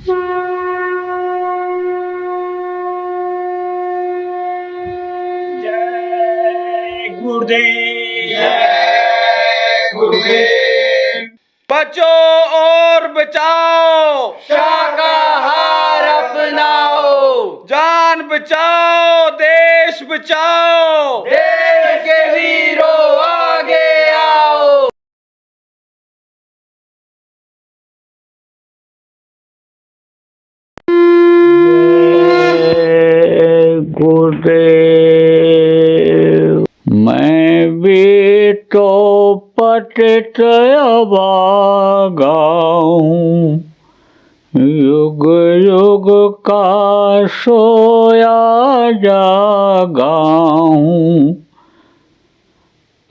जय गुरुदेव, जय गुरुदेव। बचो और बचाओ, शाकाहार अपनाओ, जान बचाओ, देश बचाओ, देश के वीरों आगे आओ। गुरुदेव। मैं भी तो पतित अभागाऊं, युग युग का सोया जागाऊं।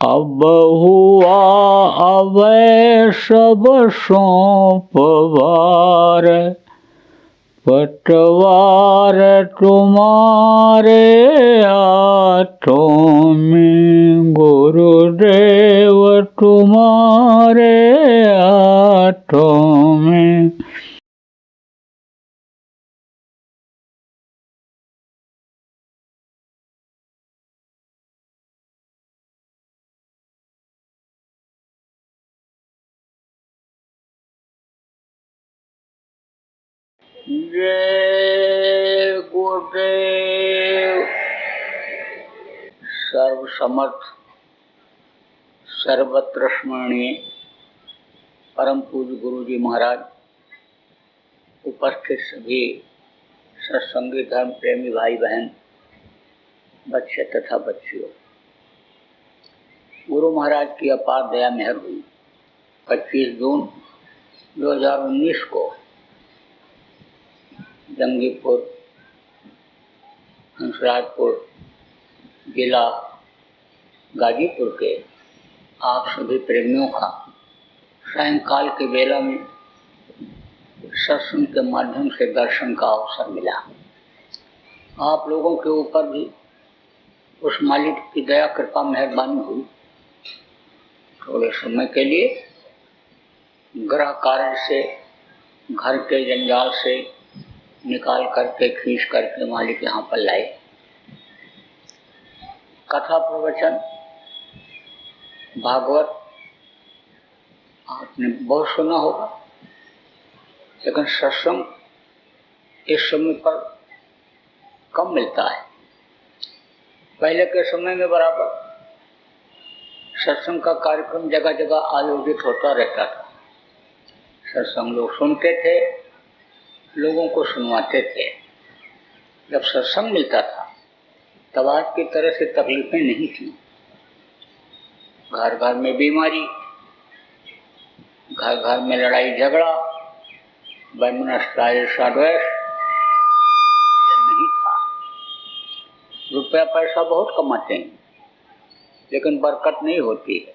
अब हुआ अवै सब सौंपवार, पतवार तुम्हारे हाथों में, गुरुदेव तुम्हारे हाथों में। जय गुरुदेव। सर्वसमर्थ, सर्वत्र स्मरणीय परम पूज्य गुरु जी महाराज, उपस्थित सभी सत्संगी धर्म प्रेमी भाई बहन, बच्चे तथा बच्चियों, गुरु महाराज की अपार दया मेहर हुई। 25 जून 2019 को जंगीपुर, हंसराजपुर जिला गाजीपुर के आप सभी प्रेमियों का सायंकाल के बेला में सत्संग के माध्यम से दर्शन का अवसर मिला। आप लोगों के ऊपर भी उस मालिक की दया कृपा मेहरबानी हुई। थोड़े समय के लिए गृह कार्य से, घर के जंजाल से निकाल करके, खींच करके मालिक यहाँ पर लाए। कथा प्रवचन भागवत आपने बहुत सुना होगा, लेकिन सत्संग इस समय पर कम मिलता है। पहले के समय में बराबर सत्संग का कार्यक्रम जगह जगह आयोजित होता रहता था। सत्संग लोग सुनते थे, लोगों को सुनवाते थे। जब सत्संग मिलता था तब आज की तरह से तकलीफें नहीं थी। घर घर में बीमारी, घर घर में लड़ाई झगड़ा, वैमनस्य ईर्ष्या द्वेष यह नहीं था। रुपया पैसा बहुत कमाते हैं, लेकिन बरकत नहीं होती है।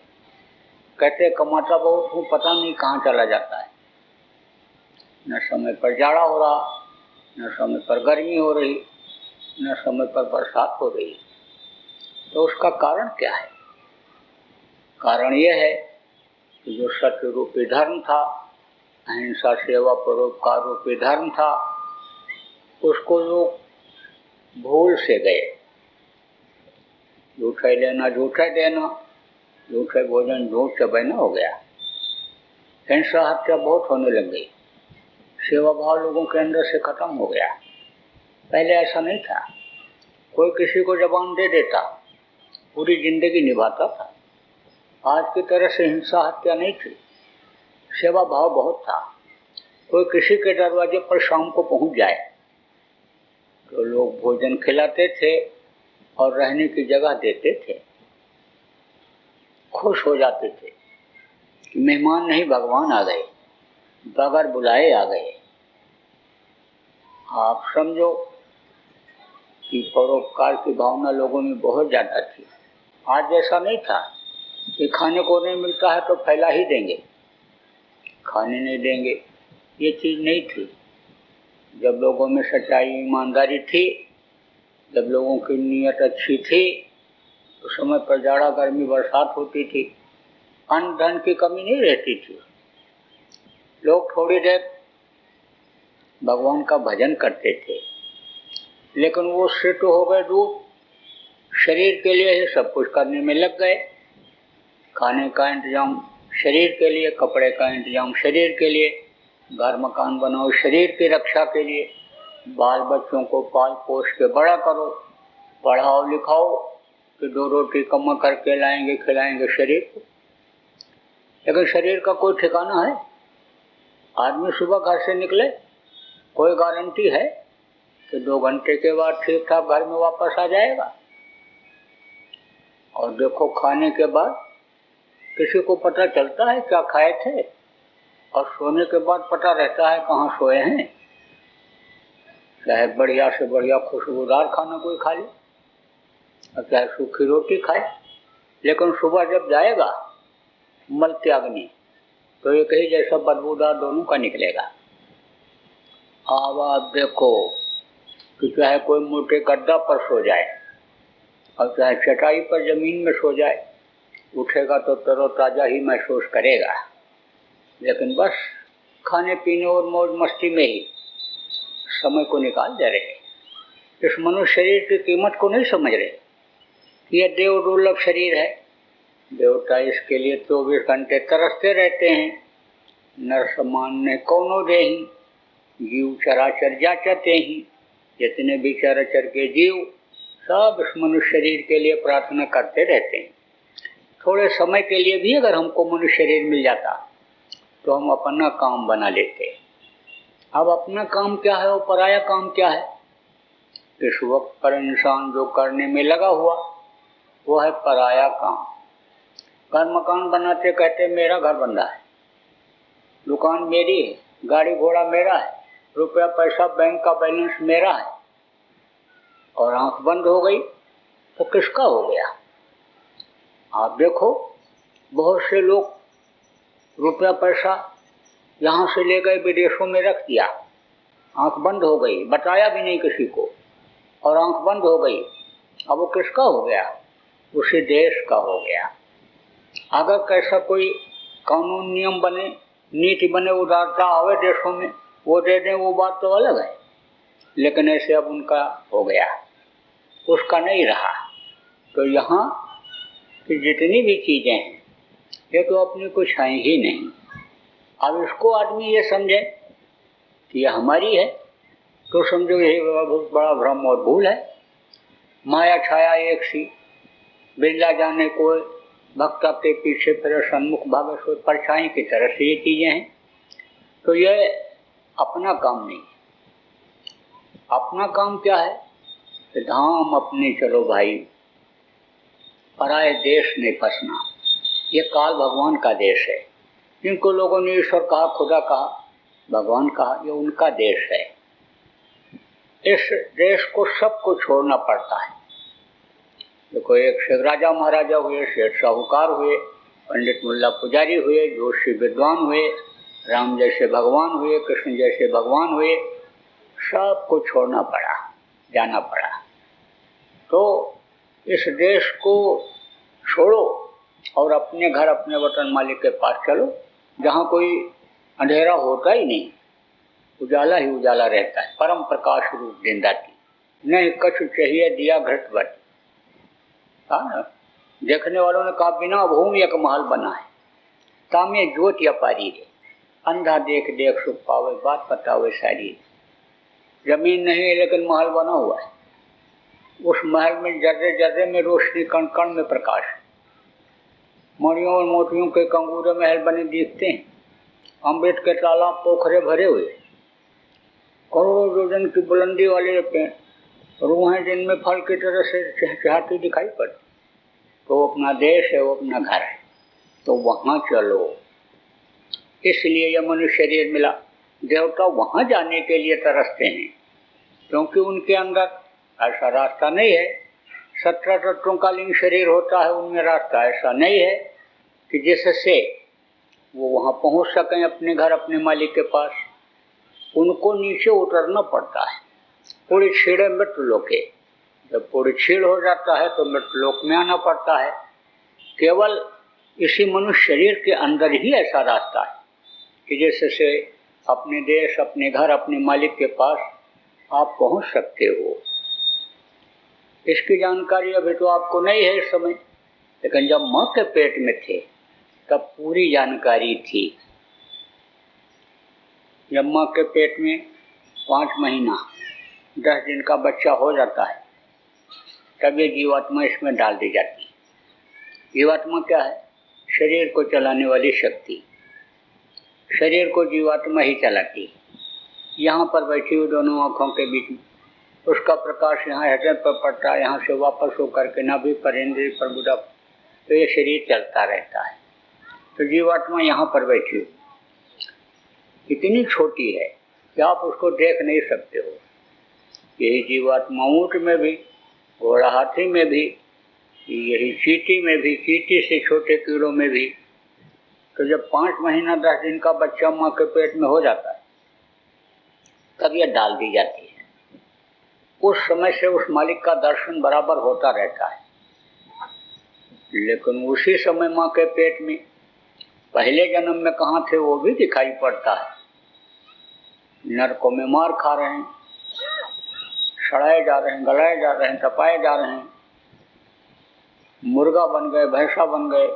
कहते कमाता बहुत हूँ, पता नहीं कहाँ चला जाता है। न समय पर जाड़ा हो रहा, न समय पर गर्मी हो रही, न समय पर बरसात हो रही। तो उसका कारण क्या है? कारण यह है कि जो सत्य रूपी धर्म था, अहिंसा सेवा परोपकार रूपी धर्म था, उसको लोग भूल से गए। झूठे लेना झूठे देना, झूठे भोजन झूठ से बना हो गया। हिंसा हत्या बहुत होने लग गई। सेवा भाव लोगों के अंदर से खत्म हो गया। पहले ऐसा नहीं था। कोई किसी को जबान दे देता, पूरी जिंदगी निभाता था। आज की तरह से हिंसा हत्या नहीं थी, सेवा भाव बहुत था। कोई किसी के दरवाजे पर शाम को पहुंच जाए तो लोग भोजन खिलाते थे और रहने की जगह देते थे। खुश हो जाते थे कि मेहमान नहीं भगवान आ गए, बगैर बुलाए आ गए। आप समझो कि परोपकार की भावना लोगों में बहुत ज़्यादा थी। आज जैसा नहीं था कि खाने को नहीं मिलता है तो फैला ही देंगे, खाने नहीं देंगे, ये चीज़ नहीं थी। जब लोगों में सच्चाई ईमानदारी थी, जब लोगों की नीयत अच्छी थी, तो समय पर जाड़ा गर्मी बरसात होती थी, अन्न धन की कमी नहीं रहती थी। लोग थोड़ी देर भगवान का भजन करते थे, लेकिन वो उससे तो हो गए दूर, शरीर के लिए ही सब कुछ करने में लग गए। खाने का इंतजाम शरीर के लिए, कपड़े का इंतजाम शरीर के लिए, घर मकान बनाओ शरीर की रक्षा के लिए, बाल बच्चों को पाल पोस के बड़ा करो, पढ़ाओ लिखाओ कि 2 रोटी कमा करके लाएंगे खिलाएंगे शरीर को। लेकिन शरीर का कोई ठिकाना है? आदमी सुबह घर से निकले, कोई गारंटी है कि 2 घंटे के बाद ठीक ठाक घर में वापस आ जाएगा? और देखो खाने के बाद किसी को पता चलता है क्या खाए थे, और सोने के बाद पता रहता है कहाँ सोए हैं। चाहे बढ़िया से बढ़िया खुशबूदार खाना कोई खा ले और चाहे सूखी रोटी खाए, लेकिन सुबह जब जाएगा मल त्यागनी तो एक ही जैसा बदबूदार दोनों का निकलेगा। अब आप देखो कि चाहे कोई मोटे गद्दा पर सो जाए और चाहे चटाई पर जमीन में सो जाए, उठेगा तो तरोताजा ही महसूस करेगा, लेकिन बस खाने पीने और मौज मस्ती में ही समय को निकाल दे रहे। इस मनुष्य शरीर की कीमत को नहीं समझ रहे। यह देव दुर्लभ शरीर है, देवता इसके लिए 24 घंटे तरसते रहते हैं। नर समान ने कौनो देही, जीव चराचर जाचते ही। जितने भी चराचर के जीव सब इस मनुष्य शरीर के लिए प्रार्थना करते रहते हैं। थोड़े समय के लिए भी अगर हमको मनुष्य शरीर मिल जाता तो हम अपना काम बना लेते। अब अपना काम क्या है और पराया काम क्या है? इस वक्त पर इंसान जो करने में लगा हुआ वो है पराया काम। घर मकान बनाते कहते मेरा घर बन रहा है, दुकान मेरी है, गाड़ी घोड़ा मेरा है, रुपया पैसा बैंक का बैलेंस मेरा है, और आंख बंद हो गई तो किसका हो गया? आप देखो बहुत से लोग रुपया पैसा यहाँ से ले गए विदेशों में रख दिया, आंख बंद हो गई, बताया भी नहीं किसी को, और आंख बंद हो गई। अब वो किसका हो गया? उसी देश का हो गया। अगर कैसा कोई कानून नियम बने, नीति बने, उदारता आवे देशों में, वो दे दें, वो बात तो अलग है, लेकिन ऐसे अब उनका हो गया, उसका नहीं रहा। तो यहाँ कि जितनी भी चीजें हैं ये तो अपनी कुछ हैं ही नहीं। अब इसको आदमी ये समझे कि ये हमारी है तो समझो यही बहुत बड़ा भ्रम और भूल है। माया छाया एक सी, बिरला जाने को भक्ता के पीछे फिर सन्मुख भागे सो, परछाई की तरह से ये चीजें हैं। तो ये अपना काम नहीं। अपना काम क्या है? धाम अपने चलो भाई, पराये देश नहीं फंसना। ये काल भगवान का देश है। जिनको लोगों ने ईश्वर कहा, खुदा कहा, भगवान कहा, ये उनका देश है। इस देश को सबको छोड़ना पड़ता है। देखो एक शेख राजा महाराजा हुए, शेठ साहूकार हुए, पंडित मुल्ला पुजारी हुए, जोशी विद्वान हुए, राम जैसे भगवान हुए, कृष्ण जैसे भगवान हुए, सबको छोड़ना पड़ा, जाना पड़ा। तो इस देश को छोड़ो और अपने घर अपने वतन मालिक के पास चलो, जहाँ कोई अंधेरा होता ही नहीं, उजाला ही उजाला रहता है। परम प्रकाश रूप जिंदाती नहीं कछु चाहिए दिया घृतवत। हाँ, देखने वालों ने कहा बिना भूमि एक महल बना है, तामे ज्योति अपारी रे, अंधा देख देख सुख पावे, बात बतावे सारी। जमीन नहीं है लेकिन महल बना हुआ है, उस महल में जर्रे जर्रे में रोशनी, कण कण में प्रकाश। मणियों और मोतियों के कंगूरे महल बने दिखते हैं, अमृत के तालाब पोखरे भरे हुए, करोड़ों योजन की बुलंदी वाले पेड़, रूहें जिनमें फल की तरह से चहचहाती दिखाई पड़ती। तो वो अपना देश है, वो अपना घर है, तो वहाँ चलो। इसलिए यह मनुष्य शरीर मिला। देवता वहाँ जाने के लिए तरसते हैं, क्योंकि उनके अंदर ऐसा रास्ता नहीं है। 17 तत्वों का लिंग शरीर होता है, उनमें रास्ता ऐसा नहीं है कि जिससे वो वहाँ पहुँच सकें अपने घर अपने मालिक के पास। उनको नीचे उतरना पड़ता है। पूरी छीड़े मृत्यु लोके, जब पूरी छीड़ हो जाता है तो मृत्यु लोक में आना पड़ता है। केवल इसी मनुष्य शरीर के अंदर ही ऐसा रास्ता है कि जिससे अपने देश, अपने घर, अपने मालिक के पास आप पहुंच सकते हो। इसकी जानकारी अभी तो आपको नहीं है इस समय, लेकिन जब माँ के पेट में थे तब पूरी जानकारी थी। जब माँ के पेट में 5 महीना 10 दिन का बच्चा हो जाता है तब ये जीवात्मा इसमें डाल दी जाती है। जीवात्मा क्या है? शरीर को चलाने वाली शक्ति। शरीर को जीवात्मा ही चलाती है। यहाँ पर बैठी हुई दोनों आँखों के बीच में उसका प्रकाश यहाँ हृदय पर पड़ता है, यहाँ से वापस होकर के नाभि पर, इंद्रिय पर, बुढ़ा, तो ये शरीर चलता रहता है। तो जीवात्मा यहाँ पर बैठी हुई इतनी छोटी है कि आप उसको देख नहीं सकते हो। यही जीवात्मा ऊँट में भी, घोड़ा हाथी में भी, यही चींटी में भी, चींटी से छोटे कीड़ों में भी। तो जब 5 महीना 10 दिन का बच्चा माँ के पेट में हो जाता है तब यह डाल दी जाती है। उस समय से उस मालिक का दर्शन बराबर होता रहता है। लेकिन उसी समय माँ के पेट में पहले जन्म में कहाँ थे वो भी दिखाई पड़ता है। नरकों में मार खा रहे हैं, सड़ाए जा रहे हैं, गलाए जा रहे हैं, तपाए जा रहे हैं, मुर्गा बन गए, भैंसा बन गए,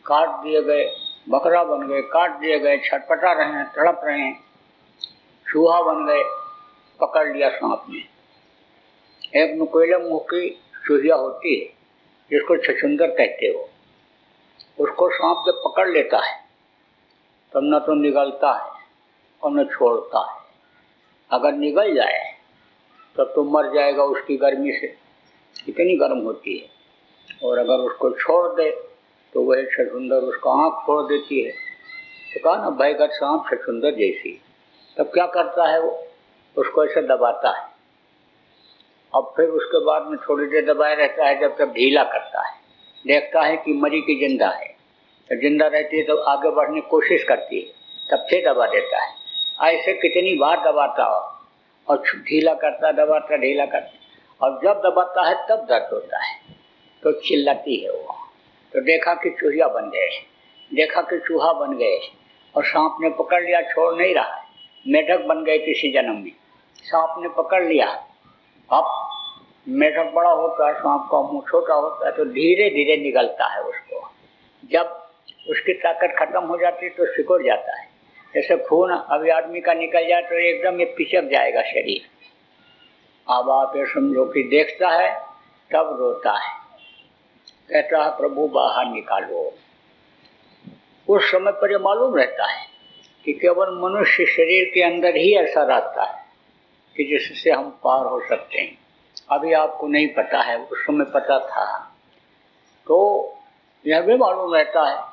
काट दिए गए, बकरा बन गए, काट दिए गए, छटपटा रहे हैं, तड़प रहे हैं, चूहा बन गए, पकड़ लिया सांप ने। एक नुकीले मुंह की चूहिया होती है जिसको छछूंदर कहते हो, उसको सांप जब पकड़ लेता है तब न तो निगलता है और न छोड़ता है। अगर निगल जाए तब तो मर जाएगा उसकी गर्मी से, इतनी गर्म होती है। और अगर उसको छोड़ दे तो वह छछूंदर उसका आँख फोड़ देती है। तो कहा ना, भयगत सांप छछूंदर जैसी। तब क्या करता है वो? उसको ऐसे दबाता है। अब फिर उसके बाद में थोड़ी देर दबाए रहता है, जब तक ढीला करता है, देखता है कि मरी की जिंदा है। तो जिंदा रहती है तो आगे बढ़ने की कोशिश करती है, तब फिर दबा देता है। ऐसे कितनी बार दबाता हो और ढीला करता, दबाता, ढीला करता। और जब दबाता है तब दर्द होता है तो चिल्लाती है वो। तो देखा कि चूहिया बन गए, देखा कि चूहा बन गए और सांप ने पकड़ लिया, छोड़ नहीं रहा है। मेढक बन गए किसी जन्म में, सांप ने पकड़ लिया। अब मेढक बड़ा होता है, सांप का मुंह छोटा होता है, तो धीरे धीरे निगलता है उसको। जब उसकी ताकत खत्म हो जाती है तो सिकुड़ जाता है। जैसे खून अभी आदमी का निकल जाए तो एकदम ये पिचक जाएगा शरीर। अब आप ये समझो कि देखता है तब रोता है, कहता है प्रभु बाहर निकालो। उस समय पर ये मालूम रहता है कि केवल मनुष्य शरीर के अंदर ही ऐसा रास्ता है कि जिससे हम पार हो सकते हैं। अभी आपको नहीं पता है, उस समय पता था। तो यह भी मालूम रहता है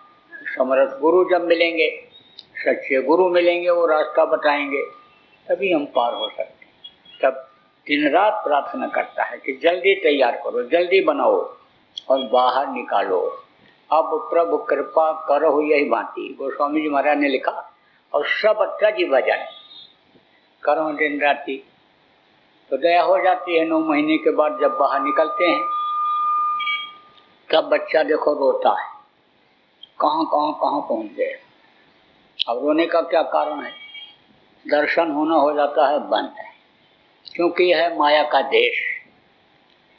समर्थ गुरु जब मिलेंगे, सच्चे गुरु मिलेंगे, वो रास्ता बताएंगे, तभी हम पार हो सकते हैं। तब दिन रात प्रार्थना करता है कि जल्दी तैयार करो, जल्दी बनाओ और बाहर निकालो। अब प्रभु कृपा करो, यही बाती गोस्वामी जी महाराज ने लिखा। और सब अच्छा जी भजन करो दिन राती, तो दया हो जाती है। 9 महीने के बाद जब बाहर निकलते हैं तब बच्चा देखो रोता है, कहाँ पहुँच गए। अब रोने का क्या कारण है? दर्शन होना हो जाता है बंद है, क्योंकि यह है माया का देश।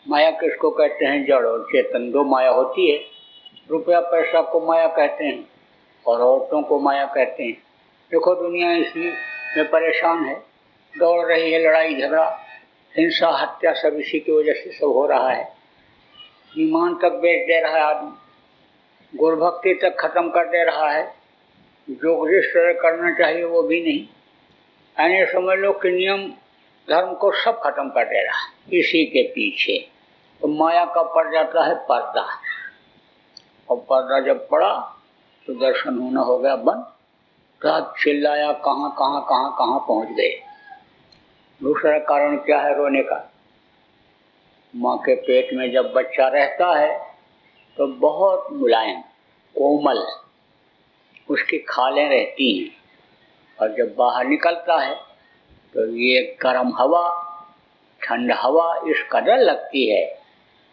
माया किसको कहते हैं? जड़ और चेतन, 2 माया होती है। रुपया पैसा को माया कहते हैं और औरतों को माया कहते हैं। देखो दुनिया इसी में परेशान है, दौड़ रही है, लड़ाई झगड़ा, हिंसा, हत्या, सब इसी की वजह से सब हो रहा है। ईमान तक बेच दे रहा है आदमी, गुरु भक्ति तक खत्म कर दे रहा है, जो जिस तरह करना चाहिए वो भी नहीं। यानी समझ लो कि नियम धर्म को सब खत्म कर दे रहा है इसी के पीछे। तो माया का पड़ जाता है पर्दा, और पर्दा जब पड़ा तो दर्शन होना हो गया बंद। तब चिल्लाया, कहाँ पहुँच गए। दूसरा कारण क्या है रोने का? माँ के पेट में जब बच्चा रहता है तो बहुत मुलायम, कोमल उसकी खालें रहती हैं, और जब बाहर निकलता है तो ये गर्म हवा, ठंड हवा इस कदर लगती है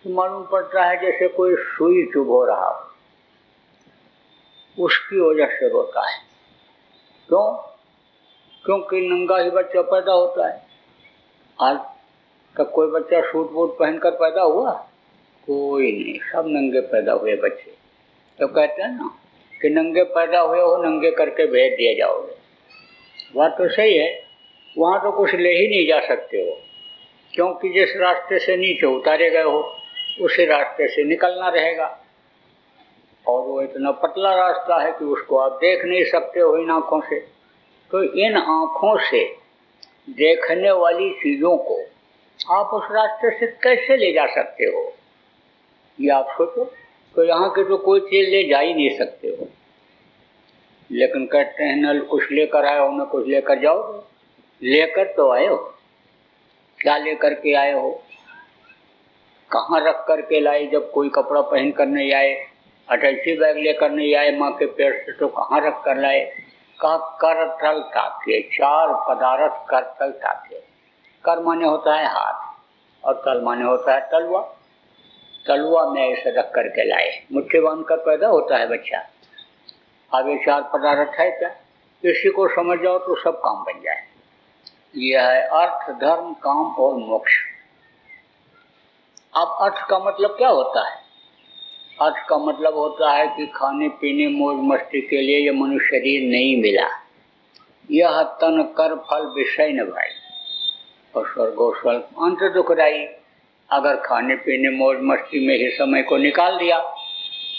तो मालूम पड़ता है जैसे कोई सुई चुभ हो रहा हो। उसकी वजह से रोता है। क्यों? क्योंकि नंगा ही बच्चा पैदा होता है। आज तक कोई बच्चा सूट वूट पहनकर पैदा हुआ? कोई नहीं, सब नंगे पैदा हुए बच्चे। तो कहते हैं ना कि नंगे पैदा हुए हो, नंगे करके भेज दिए जाओगे। बात तो सही है, वहाँ तो कुछ ले ही नहीं जा सकते हो, क्योंकि जिस रास्ते से नीचे उतारे गए हो उसी रास्ते से निकलना रहेगा। और वो इतना पतला रास्ता है कि उसको आप देख नहीं सकते हो इन आँखों से। तो इन आँखों से देखने वाली चीज़ों को आप उस रास्ते से कैसे ले जा सकते हो, ये आप सोचो। तो यहाँ के तो कोई चीज़ ले जा ही नहीं सकते हो, लेकिन कहते हैं न कुछ लेकर आए हो न कुछ लेकर जाओगे। लेकर तो आए हो, क्या लेकर के आए हो? कहाँ रख कर के लाए? जब कोई कपड़ा पहन कर नहीं आए, अटैची बैग लेकर नहीं आए माँ के पेट से, तो कहाँ रख कर लाए? कहा कर तल ताके, चार पदार्थ कर तल ताके। कर माने होता है हाथ और तल माने होता है तलवा। तलवा में ऐसे रख करके लाए, मुट्ठी बांध कर पैदा होता है बच्चा। अब ये चार पदार्थ है क्या? इसी को समझ जाओ तो सब काम बन जाए। यह है अर्थ, धर्म, काम और मोक्ष। अब अर्थ का मतलब क्या होता है? अर्थ का मतलब होता है कि खाने पीने मौज मस्ती के लिए ये मनुष्य शरीर नहीं मिला। यह तन कर फल विषय न भाई और स्वर्गो स्वल्प अंत दुखदाई। अगर खाने पीने मौज मस्ती में ही समय को निकाल दिया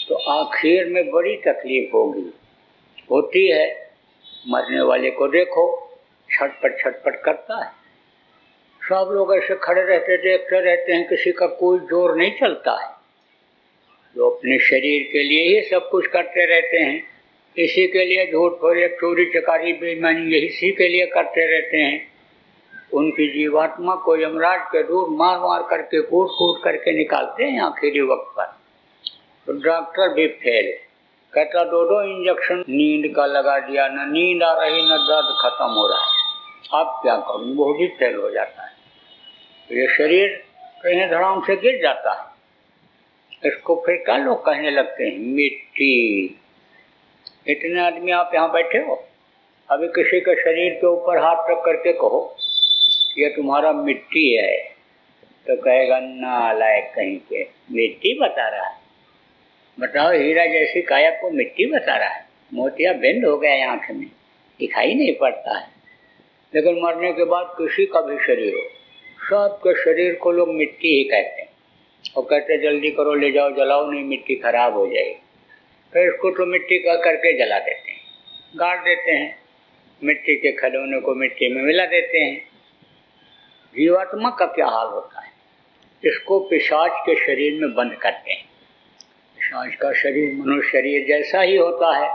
तो आखिर में बड़ी तकलीफ होती है। मरने वाले को देखो, छटपट छटपट करता है। सब लोग ऐसे खड़े रहते देखते रहते हैं, किसी का कोई जोर नहीं चलता है। जो अपने शरीर के लिए ही सब कुछ करते रहते हैं, इसी के लिए झूठ फरेब चोरी चकारी बेईमानी यही इसी के लिए करते रहते हैं। उनकी जीवात्मा को यमराज के दूर मार मार करके कूट करके निकालते हैं आखिरी वक्त पर। तो डॉक्टर भी फेल, कहता 2 इंजेक्शन नींद का लगा दिया, न नींद आ रही न दर्द खत्म हो रहा है। अब क्या करूँ, वो भी फेल हो जाता है। तो ये शरीर कहीं धड़ाम से गिर जाता है। इसको फिर क्या लोग कहने लगते हैं? मिट्टी। इतने आदमी आप यहाँ बैठे हो, अभी किसी के शरीर के ऊपर हाथ रख करके कहो ये तुम्हारा मिट्टी है, तो कहेगा नालायक कहीं के, मिट्टी बता रहा है। बताओ, हीरा जैसी काया को मिट्टी बता रहा है? मोतिया बिंद हो गया आँख में, दिखाई नहीं पड़ता है। लेकिन मरने के बाद किसी का भी शरीर हो, सबके शरीर को लोग मिट्टी ही कहते हैं और कहते जल्दी करो ले जाओ, जलाओ नहीं मिट्टी खराब हो जाएगी। फिर इसको तो मिट्टी कह करके जला देते हैं, गाड़ देते हैं, मिट्टी के खिलौने को मिट्टी में मिला देते हैं। जीवात्मा का क्या हाल होता है? इसको पिशाच के शरीर में बंद करते हैं। पिशाच का शरीर मनुष्य शरीर जैसा ही होता है,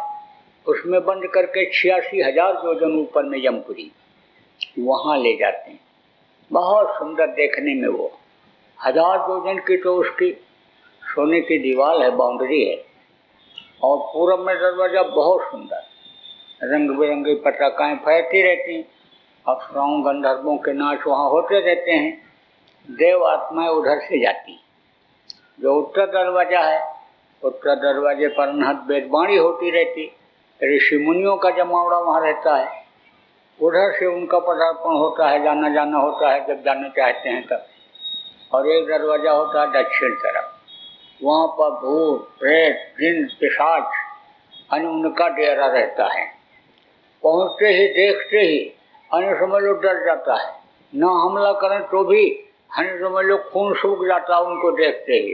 उसमें बंद करके 86,000 योजन ऊपर में यमपुरी, वहाँ ले जाते हैं। बहुत सुंदर देखने में, वो 1000 योजन की तो उसकी सोने की दीवार है, बाउंड्री है, और पूरब में दरवाजा बहुत सुंदर, रंग बिरंगी पटाखाएं फैलती रहती हैं, अप्सराओं गंधर्वों के नाच वहाँ होते रहते हैं। देव आत्माएं उधर से जाती। जो उत्तर दरवाजा है, उत्तर दरवाजे पर अनहद वेदवाणी होती रहती, ऋषि मुनियों का जमावड़ा वहाँ रहता है। उधर से उनका पदार्पण होता है, जाना होता है जब जाना चाहते हैं तब। और एक दरवाजा होता है दक्षिण तरफ, वहाँ पर भूत प्रेत जिन पिशाच अन्य उनका डेरा रहता है। पहुँचते ही देखते ही अन्य समझ लो डर जाता है, न हमला करें तो भी अन्य समझ लो खून सूख जाता है उनको देखते ही।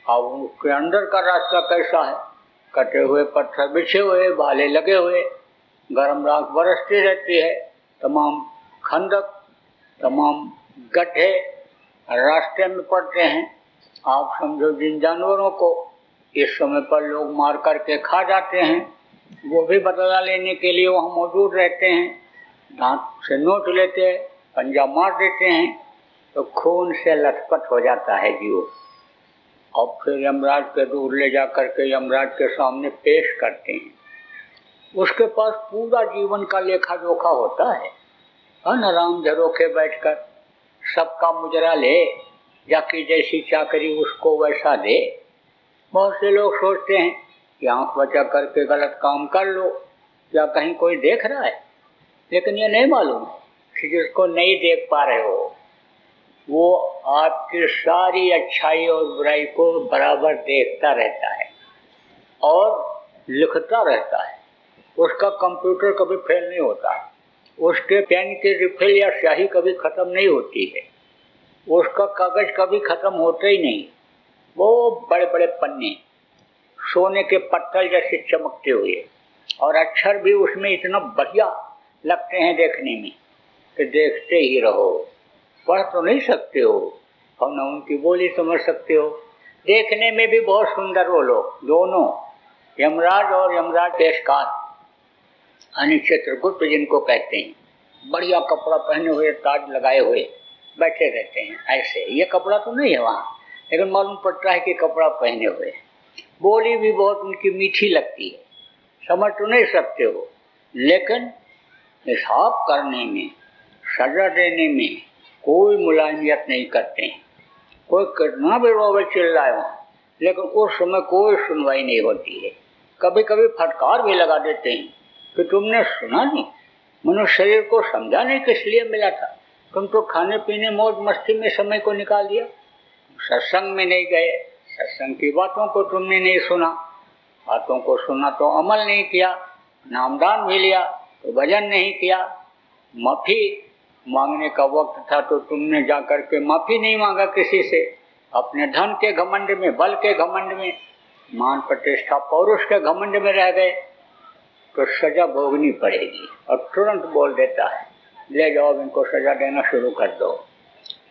अब उसके अंदर का रास्ता कैसा है? कटे हुए पत्थर बिछे हुए, भाले लगे हुए, गर्म राख बरसती रहती है, तमाम खंदक तमाम गड्ढे रास्ते में पड़ते हैं। आप समझो जिन जानवरों को इस समय पर लोग मार करके खा जाते हैं, वो भी बदला लेने के लिए वहाँ मौजूद रहते हैं। दांत से नोच लेते हैं, पंजा मार देते हैं, तो खून से लथपथ हो जाता है जीव। और फिर यमराज के दूर ले जा करके यमराज के सामने पेश करते हैं। उसके पास पूरा जीवन का लेखा जोखा होता है। राम झरोखे बैठकर सबका मुजरा ले, जाकी जैसी चाकरी उसको वैसा दे। बहुत से लोग सोचते हैं कि आंख बचा करके गलत काम कर लो, क्या कहीं कोई देख रहा है? लेकिन ये नहीं मालूम कि जिसको नहीं देख पा रहे हो वो आपकी सारी अच्छाई और बुराई को बराबर देखता रहता है और लिखता रहता है। उसका कंप्यूटर कभी फेल नहीं होता, उसके पेन की रिफिल या स्याही कभी खत्म नहीं होती है, उसका कागज कभी खत्म होता ही नहीं। वो बड़े बड़े पन्ने सोने के पत्थर जैसे चमकते हुए, और अक्षर भी उसमें इतना बढ़िया लगते हैं देखने में कि देखते ही रहो। पढ़ तो नहीं सकते हो और न उनकी बोली समझ सकते हो। देखने में भी बहुत सुंदर वो लोग दोनों, यमराज और यमराज पेशकार यानी चित्रगुप्त जिनको कहते हैं, बढ़िया कपड़ा पहने हुए, ताज लगाए हुए बैठे रहते हैं। ऐसे ये कपड़ा तो नहीं है वहाँ, लेकिन मालूम पड़ता है कि कपड़ा पहने हुए। बोली भी बहुत उनकी मीठी लगती है, समझ तो नहीं सकते हो, लेकिन हिसाब करने में, सजा देने में कोई मुलायमियत नहीं करते हैं। कोई कितना भी रोवे चिल्लाए वहाँ, लेकिन उस समय कोई सुनवाई नहीं होती है। कभी कभी फटकार भी लगा देते हैं कि तुमने सुना नहीं, मनुष्य शरीर को समझा नहीं किस लिए मिला था, तुम तो खाने पीने मौज मस्ती में समय को निकाल दिया, सत्संग में नहीं गए, सत्संग की बातों को तुमने नहीं सुना, बातों को सुना तो अमल नहीं किया, नामदान भी लिया तो भजन नहीं किया, माफी मांगने का वक्त था तो तुमने जाकर के माफी नहीं मांगा किसी से, अपने धन के घमंड में, बल के घमंड में, मान प्रतिष्ठा पौरुष के घमंड में रह गए, तो सजा भोगनी पड़ेगी। और तुरंत बोल देता है ले जाओ इनको सजा देना शुरू कर दो,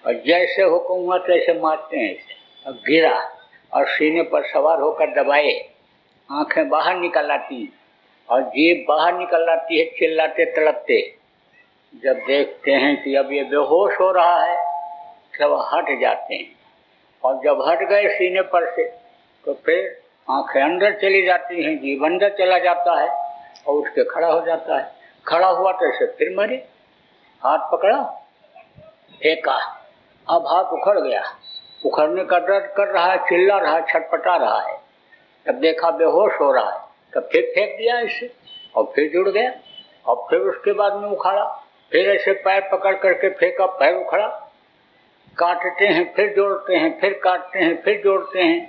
और जैसे हुक्म हुआ तैसे मारते हैं इसे। अब गिरा और सीने पर सवार होकर दबाए, आंखें बाहर निकल आती और जीभ बाहर निकल आती है चिल्लाते तड़पते। जब देखते हैं कि अब ये बेहोश हो रहा है तब हट जाते हैं, और जब हट गए सीने पर से तो फिर आंखें अंदर चली जाती हैं, जीभ अंदर चला जाता है और उठ के खड़ा हो जाता है। खड़ा हुआ तो ऐसे फिर मरे, हाथ पकड़ा फेंका, अब हाथ उखड़ गया, उखड़ने का दर्द कर रहा है, चिल्ला रहा है, छटपटा रहा है। तब देखा बेहोश हो रहा है, तब फिर फेंक दिया इसे और फिर जुड़ गया, और फिर उसके बाद में उखाड़ा, फिर ऐसे पैर पकड़ करके फेंका, पैर उखड़ा, काटते हैं फिर जोड़ते हैं, फिर काटते हैं फिर जोड़ते हैं,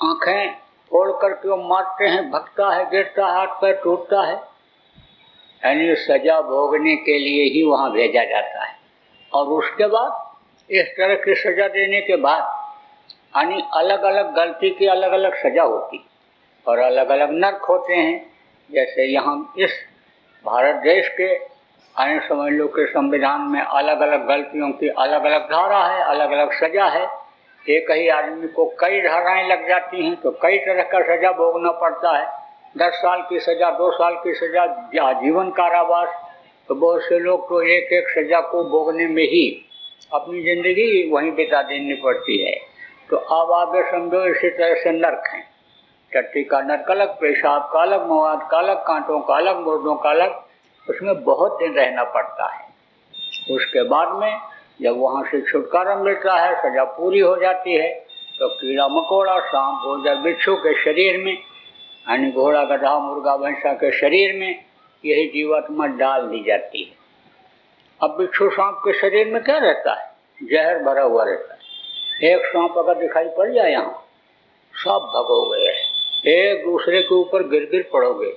आंखें फोड़ करके वो मारते हैं, भगता है, गिरता है, हाथ पैर टूटता है। यानी सजा भोगने के लिए ही वहाँ भेजा जाता है। और उसके बाद इस तरह की सजा देने के बाद यानी अलग अलग गलती की अलग अलग सजा होती और अलग अलग नर्क होते हैं। जैसे यहाँ इस भारत देश के अन्य समझ लो के संविधान में अलग अलग गलतियों की अलग अलग धारा है, अलग अलग सजा है। एक ही आदमी को कई धाराएं लग जाती हैं तो कई तरह का सजा भोगना पड़ता है। 10 साल की सजा, 2 साल की सजा, आजीवन कारावास। तो बहुत से लोग तो एक एक सजा को भोगने में ही अपनी जिंदगी वहीं बिता देनी पड़ती है। तो अब आगे समझो इसी तरह से नर्क है, टट्टी का नर्क अलग, पेशाब का अलग, मवाद का अलग, कांटों का अलग, मुर्दों का अलग, उसमें बहुत दिन रहना पड़ता है। उसके बाद में जब वहाँ से छुटकारा मिलता है, सजा पूरी हो जाती है, तो कीड़ा मकोड़ा, सांप गोजर बिच्छू के शरीर में यानी घोड़ा गधा मुर्गा भैंसा के शरीर में यही जीवात्मा डाल दी जाती है। अब बिच्छू सांप के शरीर में क्या रहता है? जहर भरा हुआ रहता है। एक सांप अगर दिखाई पड़ जाए यहाँ, सब भगोगे, एक दूसरे के ऊपर गिर गिर पड़ोगे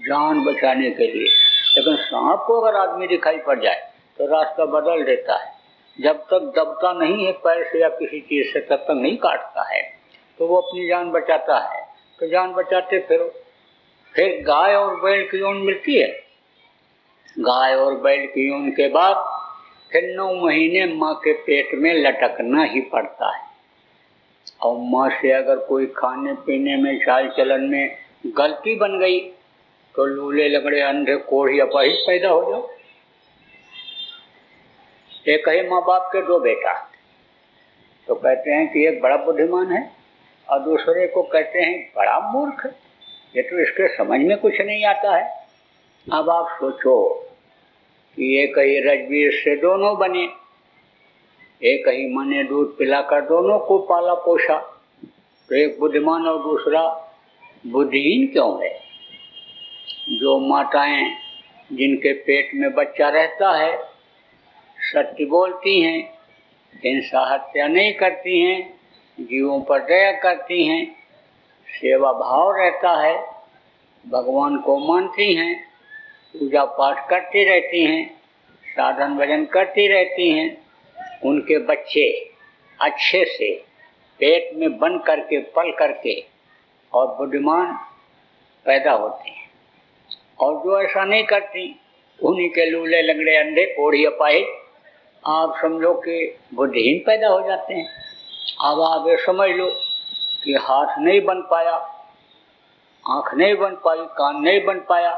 जान बचाने के लिए। लेकिन सांप को अगर आदमी दिखाई पड़ जाए तो रास्ता बदल देता है, जब तक दबता नहीं है पैर से या किसी चीज से तब तक नहीं काटता है, तो वो अपनी जान बचाता है। तो जान बचाते फिर गाय और बैल की ऊन मिलती है। गाय और बैल की ऊन के बाद फिर 9 महीने माँ के पेट में लटकना ही पड़ता है। और माँ से अगर कोई खाने पीने में, चाल चलन में गलती बन गई तो लूले लगड़े, अंधे, कोढ़ी, अपाहिज पैदा हो जाओ। एक है माँ बाप के 2 बेटा, तो कहते हैं कि एक बड़ा बुद्धिमान है और दूसरे को कहते हैं बड़ा मूर्ख, ये तो इसके समझ में कुछ नहीं आता है। अब आप सोचो कि एक ही रजबीर से दोनों बने, एक ही माँ ने दूध पिलाकर दोनों को पाला पोषा, तो एक बुद्धिमान और दूसरा बुद्धिहीन क्यों है? जो माताएं जिनके पेट में बच्चा रहता है, सत्य बोलती हैं, हिंसा हत्या नहीं करती हैं, जीवों पर दया करती हैं, सेवा भाव रहता है, भगवान को मानती हैं, पूजा पाठ करती रहती हैं, साधन भजन करती रहती हैं, उनके बच्चे अच्छे से पेट में बन करके पल करके और बुद्धिमान पैदा होते हैं। और जो ऐसा नहीं करती, उन्हीं के लूले लंगड़े अंधे कोढ़ी अपाहिज आप समझो कि बुद्धिहीन पैदा हो जाते हैं। अब आप ये समझ लो कि हाथ नहीं बन पाया, आँख नहीं बन पाई, कान नहीं बन पाया,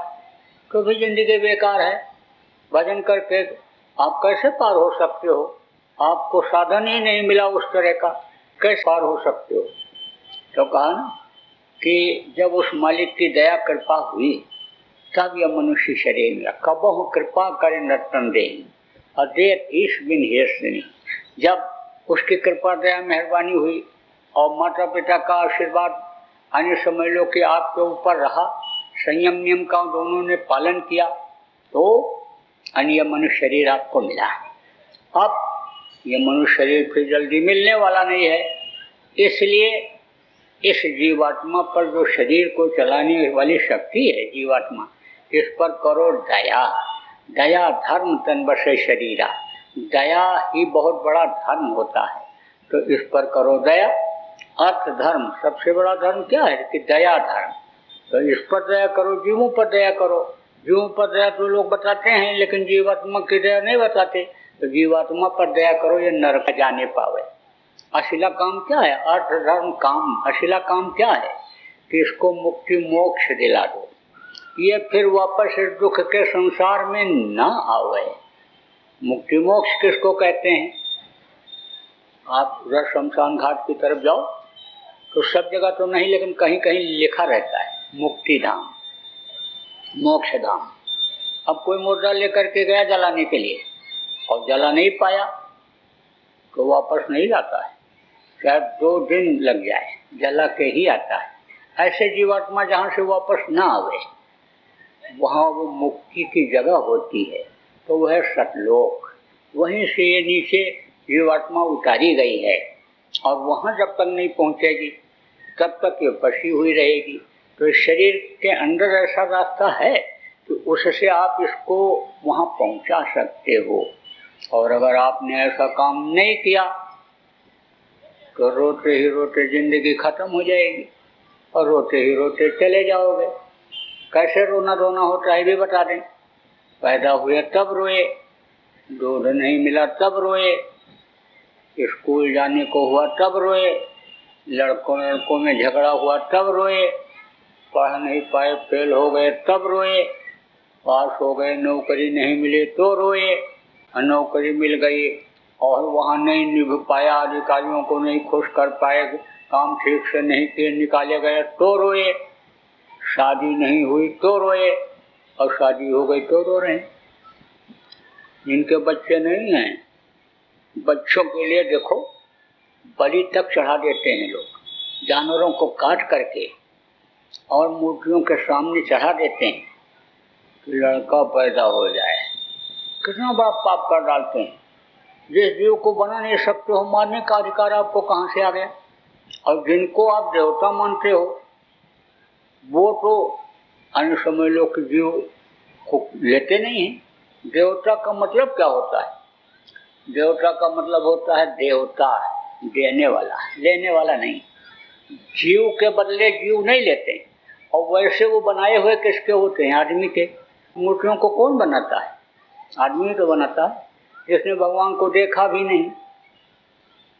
तो भी जिंदगी बेकार है। भजन करके आप कैसे पार हो सकते हो? आपको साधन ही नहीं मिला उस तरह का, कैसे पार हो सकते हो? तो कहा ना कि जब उस मालिक की दया कृपा हुई तब यह मनुष्य शरीर मिला। कबहु कृपा करे नर्तन दे अदेत ईश बिन हेसनी। जब उसकी कृपा दया मेहरबानी हुई और माता पिता का आशीर्वाद अन्य समझ लो कि आपके ऊपर रहा, संयम नियम का दोनों ने पालन किया, तो अन्य मनुष्य शरीर आपको मिला। अब यह मनुष्य शरीर फिर जल्दी मिलने वाला नहीं है, इसलिए इस जीवात्मा पर जो शरीर को चलाने वाली शक्ति है जीवात्मा, इस पर करो दया। दया धर्म तन बसे शरीरा। दया ही बहुत बड़ा धर्म होता है, तो इस पर करो दया। अर्थ धर्म, सबसे बड़ा धर्म क्या है कि दया धर्म, तो इस पर दया करो, जीवों पर दया करो। जीवों पर दया तो लोग बताते हैं, लेकिन जीवात्मा की दया नहीं बताते। तो जीवात्मा पर दया करो, ये नरक जाने पावे। अशिला काम क्या है? अर्थ धर्म काम। अशिला काम क्या है कि इसको मुक्ति मोक्ष दिला दो, ये फिर वापस इस दुख के संसार में न आवे। मुक्ति मोक्ष किसको कहते हैं? आप उधर शमशान घाट की तरफ जाओ तो सब जगह तो नहीं, लेकिन कहीं कहीं लिखा रहता है मुक्ति धाम, मोक्ष धाम। अब कोई मुर्दा लेकर के गया जलाने के लिए और जला नहीं पाया तो वापस नहीं लाता है, शायद 2 दिन लग जाए, जला के ही आता है। ऐसे जीवात्मा जहाँ से वापस ना आवे, वहाँ वो मुक्ति की जगह होती है, तो वह सतलोक। वहीं से ये नीचे जीवात्मा उतारी गई है, और वहाँ जब तक नहीं पहुँचेगी तब तक ये बसी हुई रहेगी। तो शरीर के अंदर ऐसा रास्ता है कि उससे आप इसको वहाँ पहुँचा सकते हो। और अगर आपने ऐसा काम नहीं किया तो रोते ही रोते जिंदगी खत्म हो जाएगी, और रोते ही रोते चले जाओगे। कैसे रोना धोना होता है भी बता दें। पैदा हुए तब रोए, दूध नहीं मिला तब रोए, स्कूल जाने को हुआ तब रोए, लड़कों में झगड़ा हुआ तब रोए, पढ़ नहीं पाए फेल हो गए तब रोए, पास हो गए नौकरी नहीं मिली तो रोए, नौकरी मिल गई और वहाँ नहीं निभ पाया, अधिकारियों को नहीं खुश कर पाए, काम ठीक से नहीं किए, निकाले गए तो रोए, शादी नहीं हुई तो रोए, और शादी हो गई तो रो रहे हैं। जिनके बच्चे नहीं हैं, बच्चों के लिए देखो बलि तक चढ़ा देते हैं लोग, जानवरों को काट करके और मूर्तियों के सामने चढ़ा देते हैं कि लड़का पैदा हो जाए। कितना बड़ा पाप कर डालते हैं। जिस जीव को बना नहीं सकते हो, मारने का अधिकार आपको कहाँ से आ गया? और जिनको आप देवता मानते हो, वो तो अन्य समय लोग के जीव को लेते नहीं हैं। देवता का मतलब क्या होता है? देवता का मतलब होता है देवता, देने वाला, लेने वाला नहीं। जीव के बदले जीव नहीं लेते। और वैसे वो बनाए हुए किसके होते हैं? आदमी के। मूर्तियों को कौन बनाता है? आदमी तो बनाता है। जिसने भगवान को देखा भी नहीं,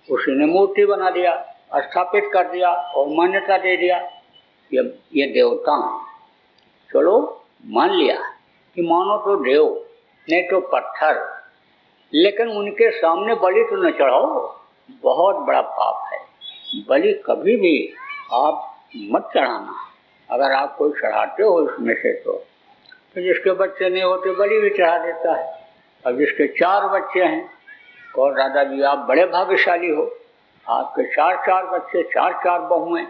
उसी ने मूर्ति बना दिया, स्थापित कर दिया और मान्यता दे दिया ये देवता हैं। चलो मान लिया कि मानो तो देव नहीं तो पत्थर, लेकिन उनके सामने बलि तो न चढ़ाओ, बहुत बड़ा पाप है। बलि कभी भी आप मत चढ़ाना। अगर आप कोई चढ़ाते हो इसमें से तो जिसके बच्चे नहीं होते बलि भी चढ़ा देता है। अब जिसके 4 बच्चे हैं, और दादाजी आप बड़े भाग्यशाली हो, आपके 4 बच्चे, 4 बहुएं,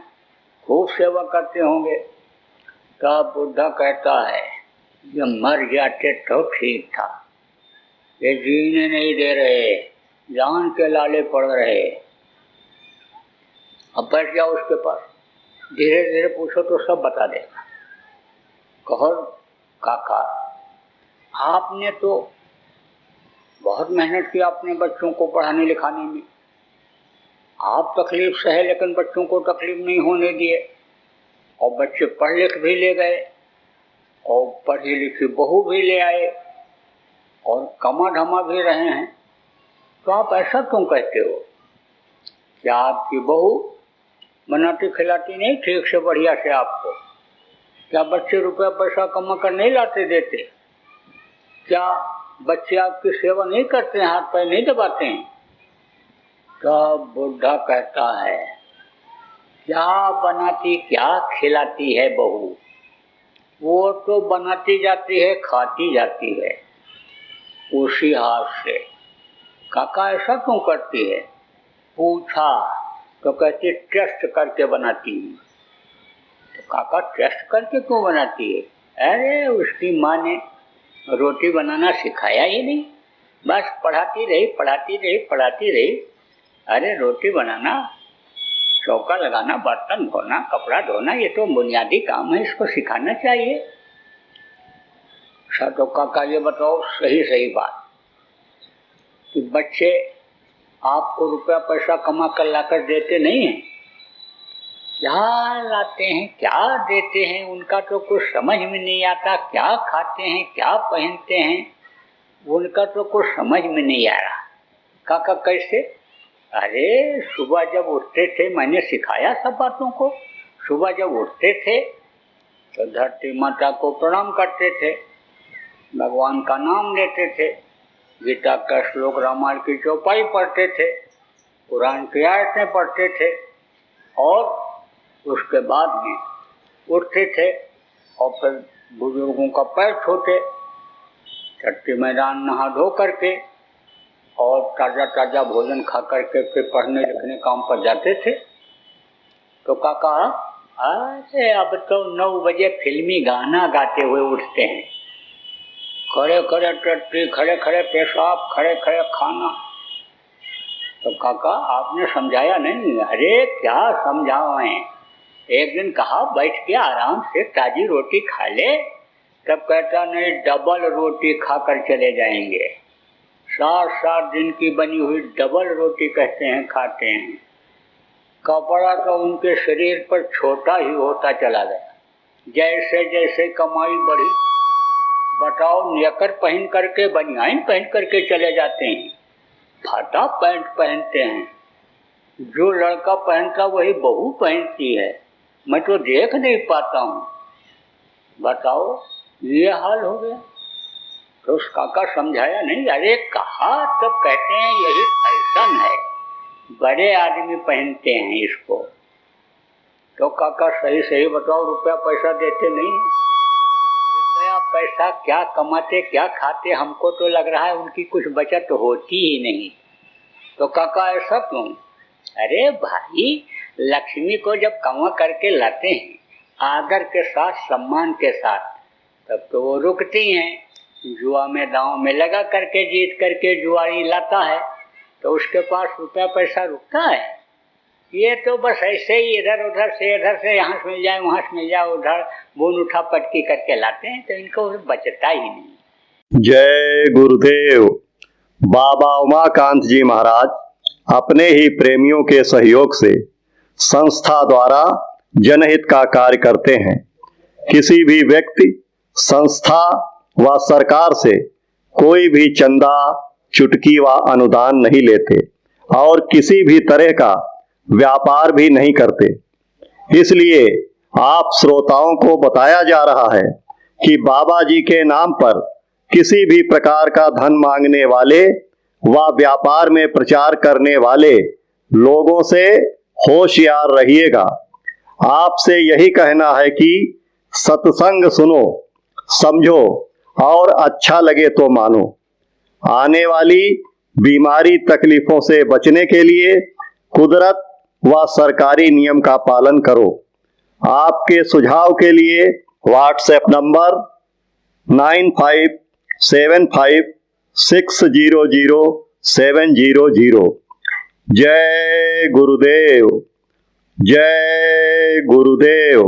खूब सेवा करते होंगे। तब बुद्धा कहता है जब मर जाते तो ठीक था, ये जीने नहीं दे रहे, जान के लाले पड़ रहे। अब बैठ जाओ उसके पास, धीरे धीरे पूछो तो सब बता देगा। कहो काका, आपने तो बहुत मेहनत की अपने बच्चों को पढ़ाने लिखाने में, आप तकलीफ सहे लेकिन बच्चों को तकलीफ नहीं होने दिए, और बच्चे पढ़ लिख भी ले गए और पढ़ी लिखी बहू भी ले आए और कमा धमा भी रहे हैं, तो आप ऐसा क्यों कहते हो? क्या आपकी बहू बनाती खिलाती नहीं ठीक से बढ़िया से आपको? क्या बच्चे रुपया पैसा कमा कर नहीं लाते देते? क्या बच्चे आपकी सेवा नहीं करते हैं, हाथ पैर नहीं दबाते हैं? तब बुढ़ा कहता है, क्या बनाती क्या खिलाती है बहू, वो तो बनाती जाती है खाती जाती है उसी हाथ से। काका ऐसा क्यों करती है? पूछा तो कहती टेस्ट करके बनाती है। तो काका टेस्ट करके क्यों बनाती है? अरे उसकी माँ ने रोटी बनाना सिखाया ही नहीं, बस पढ़ाती रही पढ़ाती रही पढ़ाती रही। अरे रोटी बनाना, चौका लगाना, बर्तन धोना, कपड़ा धोना, ये तो बुनियादी काम है, इसको सिखाना चाहिए। अच्छा तो काका ये बताओ सही सही बात कि बच्चे आपको रुपया पैसा कमा कर लाकर देते नहीं हैं? क्या लाते हैं क्या देते हैं उनका तो कुछ समझ में नहीं आता। क्या खाते हैं क्या पहनते हैं उनका तो कुछ समझ में नहीं आ रहा। काका कैसे? अरे सुबह जब उठते थे, मैंने सिखाया सब बातों को, सुबह जब उठते थे तो धरती माता को प्रणाम करते थे, भगवान का नाम लेते थे, गीता का श्लोक रामायण की चौपाई पढ़ते थे, कुरान की आयतें पढ़ते थे, और उसके बाद में उठते थे और फिर बुजुर्गों का पैर छूते, छठी मैदान नहा धो करके और ताज़ा ताज़ा भोजन खा करके फिर पढ़ने लिखने काम पर जाते थे। तो काका अरे अब तो 9 बजे फिल्मी गाना गाते हुए उठते हैं, खड़े खड़े टट्टी, खड़े खड़े पेशाब, खड़े खड़े खाना। तो काका आपने समझाया नहीं? अरे क्या समझाएं, एक दिन कहा बैठ के आराम से ताजी रोटी खा ले, तब कहता नहीं डबल रोटी खाकर चले जाएंगे। 7-7 दिन की बनी हुई डबल रोटी कहते हैं खाते हैं। कपड़ा तो उनके शरीर पर छोटा ही होता चला गया, जैसे जैसे कमाई बढ़ी। बताओ निकर पहन करके, बनियान पहन करके चले जाते हैं, फटा पैंट पहनते हैं, जो लड़का पहनता वही बहू पहनती है, मैं तो देख नहीं पाता हूँ। बताओ ये हाल हो गया। तो उस काका समझाया नहीं? अरे कहा तब कहते हैं यही फैशन है, बड़े आदमी पहनते हैं इसको। तो काका सही सही बताओ, रुपया पैसा देते नहीं? रुपया पैसा क्या कमाते क्या खाते, हमको तो लग रहा है उनकी कुछ बचत होती ही नहीं। तो काका ऐसा क्यों? अरे भाई लक्ष्मी को जब कमा करके लाते हैं आदर के साथ सम्मान के साथ, तब तो वो रुकती हैं। जुआ में दांव में लगा करके जीत करके जुआरी लाता है तो उसके पास रुपया पैसा रुकता है? ये तो बस ऐसे ही इधर से यहाँ से मिल जाए वहाँ से मिल जाए, उधर बूंद उठा पटकी करके लाते हैं, तो इनको बचता ही नहीं। जय गुरुदेव। बाबा उमाकांत जी महाराज अपने ही प्रेमियों के सहयोग से संस्था द्वारा जनहित का कार्य करते हैं। किसी भी व्यक्ति, संस्था व सरकार से कोई भी चंदा, चुटकी व अनुदान नहीं लेते और किसी भी तरह का व्यापार भी नहीं करते। इसलिए आप श्रोताओं को बताया जा रहा है कि बाबा जी के नाम पर किसी भी प्रकार का धन मांगने वाले व व्यापार में प्रचार करने वाले लोगों से होशियार रहिएगा। आपसे यही कहना है कि सत्संग सुनो, समझो और अच्छा लगे तो मानो। आने वाली बीमारी तकलीफों से बचने के लिए कुदरत व सरकारी नियम का पालन करो। आपके सुझाव के लिए व्हाट्सएप नंबर 9575600700। जय गुरुदेव, जय गुरुदेव।